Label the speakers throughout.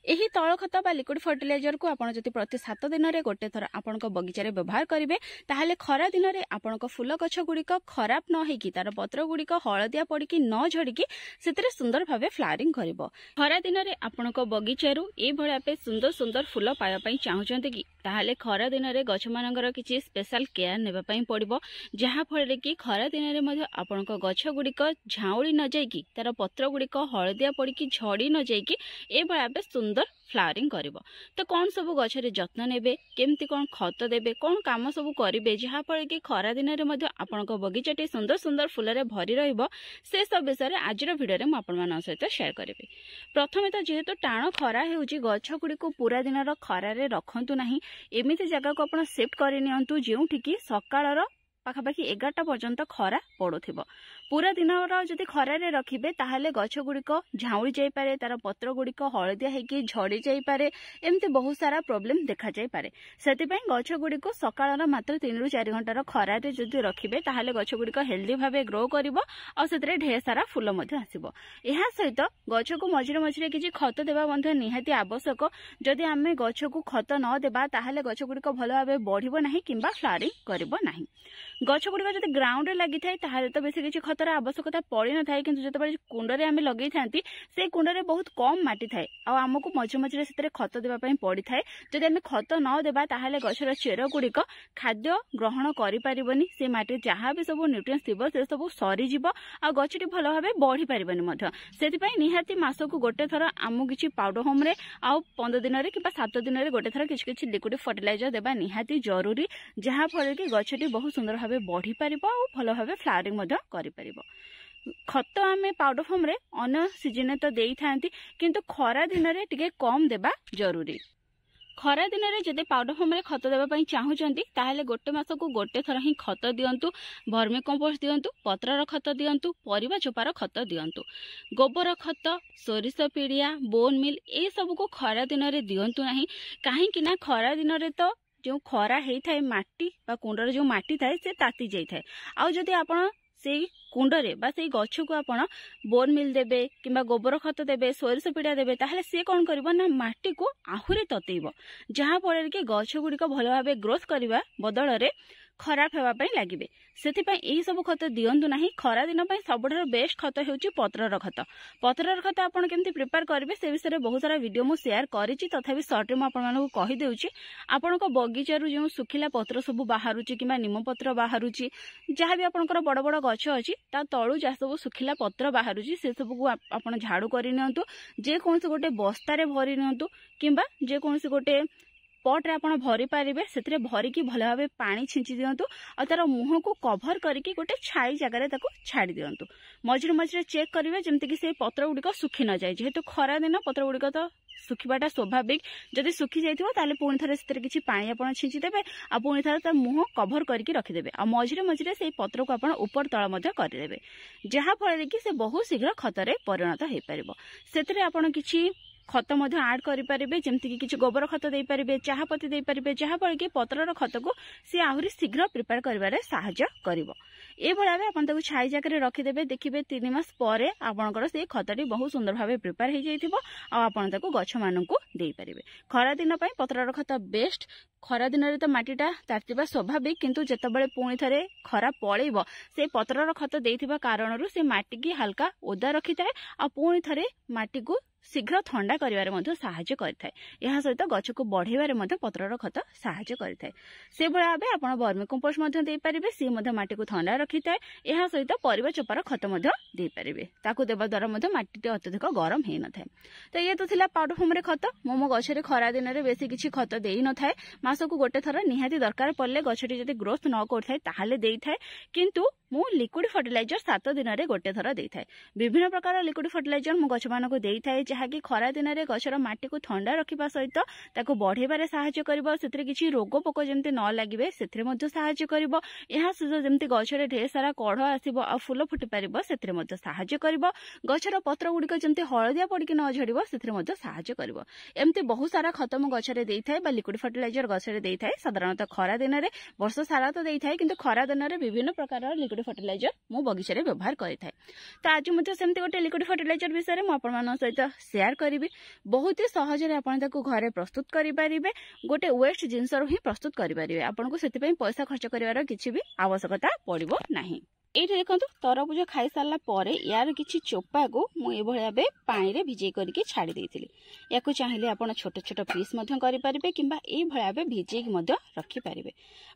Speaker 1: ଏହି ତଳ ଖତ ବା ଲିକ୍विड फर्टिलाइजर को आपण जति प्रति 7 दिन रे गोटे थर आपण बगीचारे व्यवहार करेंगे ताहले खरा दिन में आपण फूल गछ गुड़िक खराब न होइकी तार पत्र गुड़िक हलदिया पड़िकी न झड़िकी से सुंदर भाव फ्लावरिंग करिवो। खरा दिन में आपण बगीचारू ए भलिया सुंदर सुंदर फूल पाइबा चाहूचंती कि ताहले खरा दिन में गछ मानकर किसी स्पेशल केयर नेबा पई पड़िबो जहा फल कि खरा दिन में आपण गछ गुड़िक झाउली न जाइकी तार पत्र गुड़िक हलदिया पड़िकी झड़ी न जाइकी ए भलिया सुंदर फ्लावरिंग करिवो। तो कौन सब गछरे जत्न नेबे केमती कौन खत देबे कौन काम सब करिवे जहा फल कि खरा दिन में आपण बगीचाटी सुंदर सुंदर फूल भरी रहिबो से सब विषय आजर भिडियो रे म आपण मान सहित शेयर करिवे। प्रथमे तो जेहेतु टाण खरा हेउची गछ गुडी को पूरा दिन खरा रे रखंतु नाही एमिति जगह को आपण शिफ्ट करि नियंतु जेउठी कि सकाळर पाखापाखि 11टा पर्यंत खरा पड़ुथिबो। पूरा दिन जदि खरारे रखिबे ताहले गछ गुड़िक झाउली जाई पारे तार पत्र गुड़िक हलदिया हेकी झड़ी जाई पारे एमती बहुत सारा प्रॉब्लम देखा जाई पारे। सेति पई गछ गुड़िक सकाळर मात्र 3 रु 4 घंटार खरारे जदि रखिबे ताहले गछ गुड़िक हेल्दी भाबे ग्रो करिवो और सेतरे ढेर सारा फूल मध्ये आसीबो। एहा सहित गछ को मझिरे मझिरे किछि खत देबा मध्ये निहाती आवश्यक। जदि आमे गछ को खत न देबा ताहले गछ गुड़िक भलो भाबे बढ़िबो नाही किंबा फ्लावरिंग करिवो नाही। गछ गुड़िक जदि ग्राउंड रे लागि थाए ताहले तो बेसी किछि खतर आवश्यकता पड़ी न थाए किंतु जतबे कुंड रे आमे लगै थांती से कुंड रे बहुत कम माटी थाए आ हमकु मझे मझे सेतरे खत देबा पई पड़ी थाए। जदि आमे खत न देबा ताहले गछर चेर गुड़िक खाद्य ग्रहण करि परिबनी से माटी जहा भी सब न्यूट्रिएंट्स थिबो से सब सरी जिवो आ गछटी भलो भाबे बढ़ी परिबनी मध्य। सेति पई निहाती मासकु गोटे थर आमु किछि पाउडर होम रे आ 15 दिन रे किबा 7 दिन रे गोटे थर किछि किछि लिक्विड फर्टिलाइजर देबा निहाती जरूरी जहा फल कि गछटी बहुत सुंदर भाबे बढ़ी परिबो आ भलो भाबे फ्लावरिंग मध्य करि परिबो। खत आमे पाउडर फॉर्म रे अन्य सीजन तो देई थांती किंतु खरा दिन रे टिके कम देबा जरूरी। खरा दिन रे जदि पाउडर फॉर्म रे खत देबा पई चाहूचंती ताहले गोटे मासकु गोटे थर ही खत दियंतु। वर्मी कंपोस्ट दियंतु, पत्रर खत दियंतु, परिबा चोपार खत दियंतु, गोबर खत, सोरिष पीड़िया, बोन मिल ए सब को खरा दिन रे दियंतु नाही। काहे कि ना खरा दिन रे तो जो खरा हेई थाए माटी बा कुंडर जो माटी थाए से ताती जाई थाए आ जदि आपण से कुंडरे बा से गछ को आपण बोन मिल देबे किंबा गोबर खत देबे सोरिष पीड़ा देबे ताहले से कोन करबो ना माटी को आहुरी ततेइबो जहा फल कि गछ गुड़िक भलो भाबे ग्रोथ करबा बदल रे खराब हेबा पई लागिबे। सेति पई एही सब खत दियंतु नाही। खरा दिन पई सबठार बेस्ट खत हेउची पत्रर खत। पत्रर खत आपण केमती प्रिपेयर करबे से विषय रे बहुत सारा वीडियो मु शेयर करिछि तथापि शॉर्ट रे मु आपण मानकु कहि देउछि। आपण को बगीचारू जो सुखिला पत्र सब बाहरुछि किबा निम पत्र बाहरुछि जहा भी आपनकर बड़ बड़ गछ अछि ता तळु जा सब सुखिला पत्र बाहरुछि से सब को आपण झाड़ू करि नियंतु। जे कोनसे गोटे बस्ता रे भरि नियंतु किबा जे कोनसे गोटे पट रे आपण भरी पारिबे सेतरे भरी की भलो भाबे पानी छिंची दियंतु और तार मुह को कवर करके गोटे छाई जगह रे ताको छाड़ी दियंतु। मझिरे मझिरे चेक करिवे जेमति कि से पत्र गुडिक सुखी न जाय जेहेतु खरा दिन पत्र गुडिक तो सुखीबाटा स्वाभाविक। जदि सुखी जाइथिबो ताले पुणी थरे सेतरे किछि पानी आपण छिंची देबे आ पुणी थरे तार मुह कवर करके रखि देबे आ मझिरे मझिरे से पत्र को आपण ऊपर तळ मध्ये करि देबे जहा फल कि से बहुत शीघ्र खतरे परिणत हे परिबो। सेतरे आपण किछि खत मध्य ऐड करि परिबे जेमति कि किछि गोबर खत देई परिबे चाहा पत्ती देई परिबे जहा फल कि पत्रर खत को से आहुरी शीघ्र प्रिपेयर करिवारे सहायता करिवो। ए भलाबे आपण ताको छाई जाके रखि देबे देखिबे 3 मास परे आपनकर से खतटी बहुत सुंदर भाबे प्रिपेयर हे जाइथिबो आ आपण ताको गछ माननकु देई परिबे। खरा दिन पई पत्रर खत बेस्ट। खरा दिन रे तो माटीटा तातिबा स्वाभाविक किंतु जेतबेले पुणी थरे खरा पळेबो से पत्रर खत देइथिबा कारणरू से माटी की हल्का ओदा रखिताय आ पुणी थरे माटी को शीघ्र ठंडा करिवारे मध्ये सहायता करिथाय। एहा सहित गछ को बढ़ेबारे मध्ये पत्रर खत सहायता करिथाय। से भला भाबे आपण वर्मी कंपोस्ट मध्ये देई परिबे से मध्ये माटी को ठंडा रखिथाय। एहा सहित परिबा चोपार खत मध्ये देई परिबे ताको देबा द्वारा मध्ये माटी अत्यधिक गरम हे न थाय। तो ये तो थिला पाउडर फॉर्म रे खत मो गछ रे खरा दिन रे बेसी किछि खत देई न थाय। मासको गोटे थर निहाती दरकार पड़ले गछटी जदि ग्रोथ न करथाय ताहले देई थाय किंतु मु लिक्विड फर्टिलाइजर 7 दिन रे गोटे थर देई थाय। विभिन्न प्रकार लिक्विड फर्टिलाइजर मु गछ मानको देई थाय जहा कि खरा दिन रे गछर माटी को ठंडा रखिबा सहित ताको बढ़ेबारे सहायता करिवो। सेतरे किछि रोग पोक जेमते न लागिबे सेतरे मध्ये सहायता करिवो। एहा सुजो जेमते गछरे ढेर सारा कढ आसीबो आ फूल फुटी परिबो सेतरे मध्ये सहायता करिवो। गछर पत्र गुडिक जेमते हळदिया पडिक न झड़िबो सेतरे मध्ये सहायता करिवो। एमते बहुत सारा खत मु गछरे देई थाय बा लिक्विड फर्टिलाइजर गछरे देई थाय। साधारणतः खरा दिन रे वर्ष सारा तो देई थाय किंतु खरा दिन रे विभिन्न प्रकार लिक्विड फर्टिलाइजर मो बगीचारे व्यवहार करें। तो आज मुझे सेमती गोटे लिक्विड फर्टिलाइजर विषय में आपण सहित शेयर करी। बहुत ही सहज घरे प्रस्तुत करें, गोटे वेस्ट जिनस ही प्रस्तुत करेंगे। आपको से पैसा खर्च कर किसी भी आवश्यकता पड़ो ना। ये देखो तरबुज खाई सारा पर यार किसी चोपा को मुझे पानी रे भिजे करके छाड़ी देती। या चाहिए आप छोट छोट पीस करें कि भिजे रखिपारे।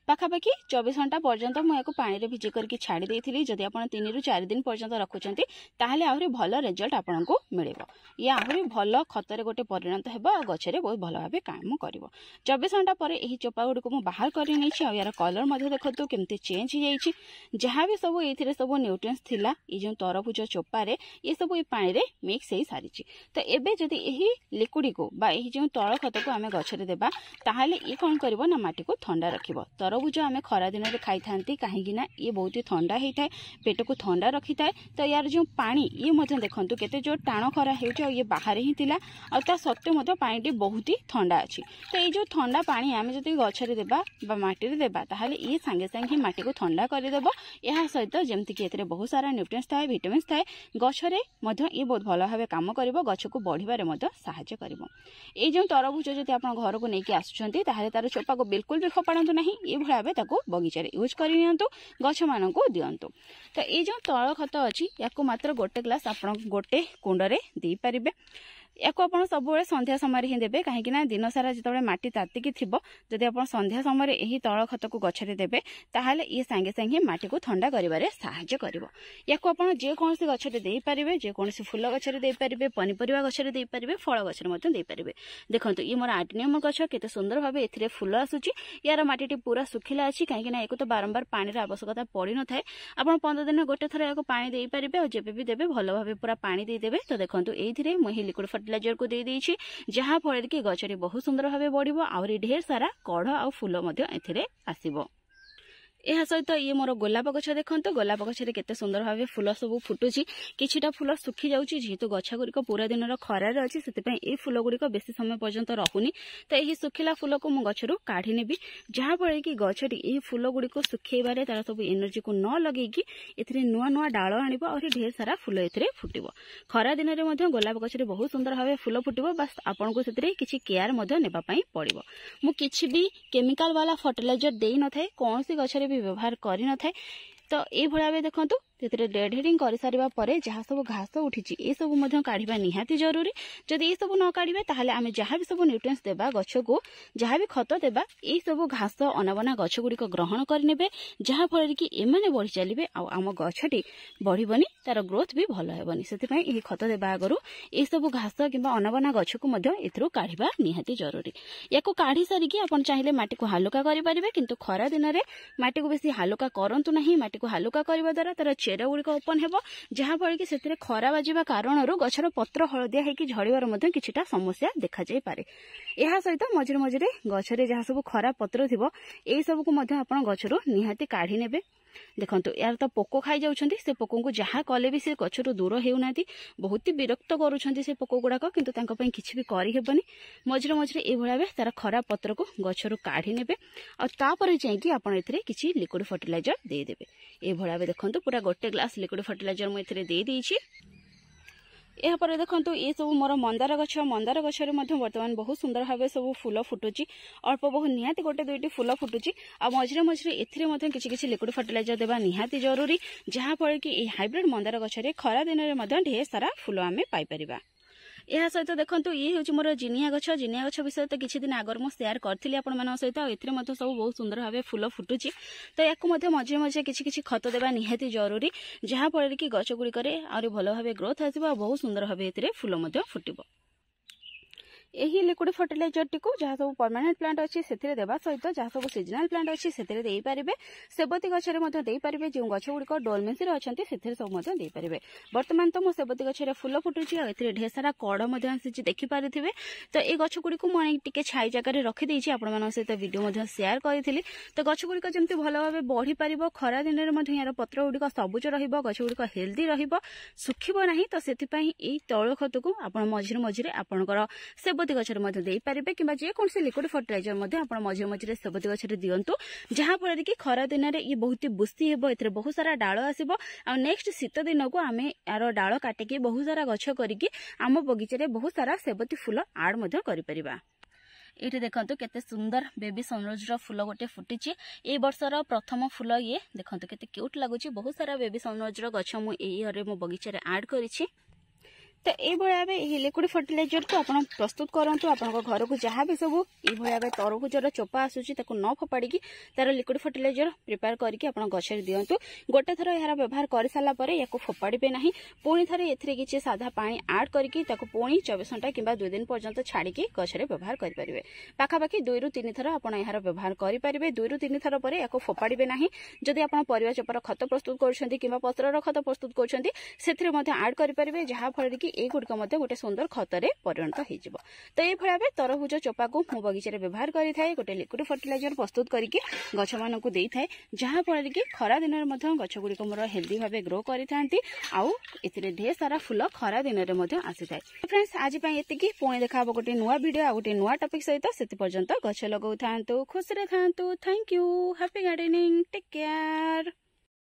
Speaker 1: पाखापाखि 24 घंटा पर्यंत मुझे पानी रे भिजे करके छाड़ी देती। जदि आप 3 ରୁ 4 दिन पर्यंत रखुंट ताहले आहरी भल रिजल्ट आपको मिल। ये आहरी भल खतर गोटे परिणत हो गचरे बहुत भल भाव काम कर। 24 घंटा पर यही चोपा गुड़ी को बाहर कर यार कलर देखो केमती चेंज हो जहाँ भी सब ये सब न्यूट्रिएंट्स थिला ये जो तरबुज चोपारे ये सब ये पानी रे मिक्स हो सारी। तो एबे जदि यही लिक्विड को बा यही जो तल खत को आम गछरे देबा ताहले ये कौन करिवो ना माटी को ठंडा रखिबो। तरबुज आम खरा दिन में खाई थांती कहीं ये बहुत ही ठंडा होता है, पेट को ठंडा रखी थाए। तो यार जो पानी ये देखो केते जो टाण खरा हो ये बाहर ही थिला और ता सत्वे पानी बहुत ही ठंडा अच्छी। तो ये जो ठंडा पानी आम जब गछरे देबा बा माटी रे देबा ताहले ये सांगे सांगे माटी को ठंडा करदेबो। यह सहित जमती कि एथिरे बहुत सारा न्यूट्रिएंट्स थाए, विटामिन्स थाए, गछरे ये बहुत भल भाव काम करिवो, गछ को बढ़िबारे साहाय्य करिवो। ये जो तरबुज जदि आप घर को लेकिन आसुचंती ताहले तार चोपा को बिल्कुल भी फोपाड़ू ना। ये भाव ताको बगीचारे यूज करनियंतु, गछ मानकु दियंतु। तो ये जो तल खत अच्छी या मात्र गोटे ग्लास आप गोटे कुंडरे दे पारिबे। या सब संध्या समय ही देवे कहीं दिन सारा जो माटी तातिकी थी जदि आप संध्या समय यही तल खत को गछरे देवे ताहले ये सांगे सांगे माटी को ठंडा करिबारे साहाय्य करिवो। या जेकोसी गछरे दे पारिबे, जेकोसी फूल गछरे दे पारिबे, पनिपरिबा गछरे दे पारिबे, फल गछरे मते दे पारिबे। देखंतु ये मोर आर्टिनियम गछ केते सुंदर भाबे एथिरे फूल आसुची। यार माटीटी पूरा सुखिला अछि कहीं एको तो बारंबार पानी रे आवश्यकता पड़ी न थाए। आपण 15 दिन गोटे थर याको पानी दे पारिबे और जेबे भी देबे भलो भाबे पूरा पानी दे देबे। तो देखंतु एथिरे मोहि लिक्विड फर्टिलाइजर को दे देछि जहाँ फल कि गछरे बहुत सुंदर भाव बढ़िबो और ढेर सारा कढ़ आ फूल एथिरे आसीबो। यह सहित ये मोर गोलाप गछ देखो गोलाप गछरे केते सुंदर भाव फूल सब फुटुची। किछिटा फूल सुखी जाउची जेहेतु गछ गुड़िक पूरा दिन खरार अच्छी से फूल गुड़िक बेसी समय पर्यंत रहुनी। तो यही सुखिला फूल को मु गछरु काढ़ी नेबी जहाँ फल कि गछटी यही फूल गुड़िक सुखेबारे तार सब एनर्जी को न लगेगी एथिरे नुआ नुआ डाल आनिबो और ढेर सारा फूल एथिरे फुटिबो। खरा दिन रे मध्य गोलाप गछरे बहुत सुंदर भाव फूल फुटिबो। बस आपन को सेतिरे किछि केयर मध्य नेबा पई पड़िबो। मु किछि भी केमिकल वाला फर्टिलाइजर देई न थाए, कोनसी गछरे भी व्यवहार करि न थाए। तो ये भाव देखंतु डेड हेडिंग कर सारिबा परे जहाँ सब घास उठी ये सब काढ़ा निहाती जरूरी। जदि ये सब न काढ़े ताहले आमे जहाँ भी सब न्यूट्रिएंट्स देबा गछ को जहाँ भी खत देबा ये सब घास अनाबना गछ गुड़िक ग्रहण करने जहाँ फल कि एमाने बढ़ी चलिए आम गछटी बढ़िबनी, तार ग्रोथ भी भल हेबनी। सेतिपई एही खत देबा आगरु ये सब घास किंबा अनाबना गछ को मध्य एथरु काढ़ा निहाती जरूरी। याको काढ़ी सारिकी आपण चाहिए माटी को हालुका करि परिबे, किंतु खरा दिन में माटी को बेसी हालुका करंतु नाही। माटी को हालुका करबा द्वारा तार चेर गुड़िक ओपन हेबो जहाँ फल कि से खरा बाजिबा कारण गछर पत्र हलदिया होकर झड़बार किछिटा समस्या देखा जाय पारे। यह सहित मझिरे मझिरे गछरे जहाँ सब खरा पत्र थिबो एई सब को मध्य आपण गछरु निहाती काढ़ी नेबे। देखंतु यार तो पोको खाई जाउछंती, से पोको को जहाँ कले भी से गछरु दूर हेउनाती, बहुत ही विरक्त करूछंती से पोको गुड़ाक, किंतु तांको पई किछि भी करि हेबनी। मझिरे मझिरे ए भळा बे तार खरा पत्र को गछरु काढ़ी नेबे और तापर जाईकी आपण एथिरे किछि लिक्विड फर्टिलाइजर दे देबे। ए भळा बे देखंतु पूरा गोटे ग्लास लिक्विड फर्टिलाइजर मु एथिरे दे देइछि। यापर देखो ये सब मोर मंदार गछरे बर्तमान बहुत सुंदर भाव सब फूल फुटुची, अल्प बहुत निहाती गोटे दुईटी फूल फुटुची। आ मझिरे मझिरे एथिरे किछि लिक्विड फर्टिलाइजर देबा निहाती जरूरी, जहाँ फल कि हाइब्रिड मंदार गछरे खरा दिन में ढेर सारा फूल आमे पाई परिबा। यह सहित देखो ये हूँ मोर जिनिया गछ विषय तो किछि दिन आगर मु शेयर करथिली आपण मान सहित। एथिरे मध्य सब बहुत सुंदर भाव फूल फुटुची। तो याकु मध्य मझे मझे किछि खत देबा निहाती जरूरी, जहाँ फल कि गछ गुड़िकरे आउरी भल भाव ग्रोथ आसिबो, बहुत सुंदर भाव एथिरे फूल मध्य फुटिबो। यही लिक्विड फर्टिलाइजर टी को जहाँ सब परमानेंट प्लांट अच्छी से देवा सहित जहाँ सब सीजनाल प्लांट अच्छी से पारे, सेबती गचरे दे पारे, जो गछ गुड़िक डोलमेसी अच्छा से सब दे पारे। बर्तमान तो मो सेबती गचरे फूल फुटुची और ढेर सारा कड़ आसी देखिपारे। तो ये गछ गुड़िक मुझे छाई जगह रखीदे आपण सहित वीडियो शेयर करी। तो गछ गुड़िक जमी भल भाव बढ़ी पार, खरा दिन में यार पत्र गुड़िक सबुज रछ गुड़िक हेल्दी रुखब ना। तो से तौल खत को आप मझिरे मझिरे आपंकर सेबती गछरे मध्ये देई पारिबे किबा जे कोनसे लिक्विड फर्टिलाइजर मध्ये आपण मझे मझे सेबती गछरे दियंतु जहा फल कि खरा दिन रे ये बहुत बुस्ती हेबो एथरे बहुत सारा डाळ आसीबो आ नेक्स्ट शीत दिन को आमे यार डाळ काटिकी बहुत सारा गछ करिकी आम बगीचा रे बहुत सारा सेबती फूल आड मध्ये करि परिबा। ये देखो केते सुंदर बेबी सनराइज फूल गोटे फुटी ए वर्षर प्रथम फूल ये देखो केते क्यूट लगुच बहुत सारा बेबी सनराइज गछ मुझे मो बगीचा रे ऐड करिछि। तो ये भाया लिक्विड फर्टिलाइजर को आप प्रस्तुत करूँ आप घर को जहाँ भी सब ये तरबूजर चोपा आसूसी न फोपाड़ी तार लिक्विड फर्टिलाइजर प्रिपेयर करके आप गछरे दिंतु गोटे थर यार व्यवहार कर सारापर या फोपाड़े ना पुणी थे ए साधा पानी आड करके पुणी 24 घंटा कि 2 दिन पर्यंत छाड़ी गछरे व्यवहार करेंगे पाखापाखि 2 ରୁ 3 थर आप व्यवहार करेंगे 2 ରୁ 3 थर पर या फोपाड़े ना जदि आप परिवा चोपार खत प्रस्तुत कर पत्रर खत प्रस्तुत कर आड करेंगे जहाँफल कि ये गुड़िक गोटे सुंदर खतरे परिणत हो। तो ये भाव तरबूज चोपा को मो बगीचा व्यवहार करें गोटे लिक्विड फर्टिलाइजर प्रस्तुत करके गछ मान को देता है जहाँफल कि खरा दिन में गछ गुड़िक मोर हेल्दी भाव ग्रो करते आउ ढेर सारा फूल खरा दिन में आसी था। फ्रेंड्स आज ये पुणी देखा गोटे नुआ वीडियो आ गोटे नुआ टॉपिक सहित से पर्यंत गछ लगाऊ था खुशी था। Thank you. Happy gardening. Take care.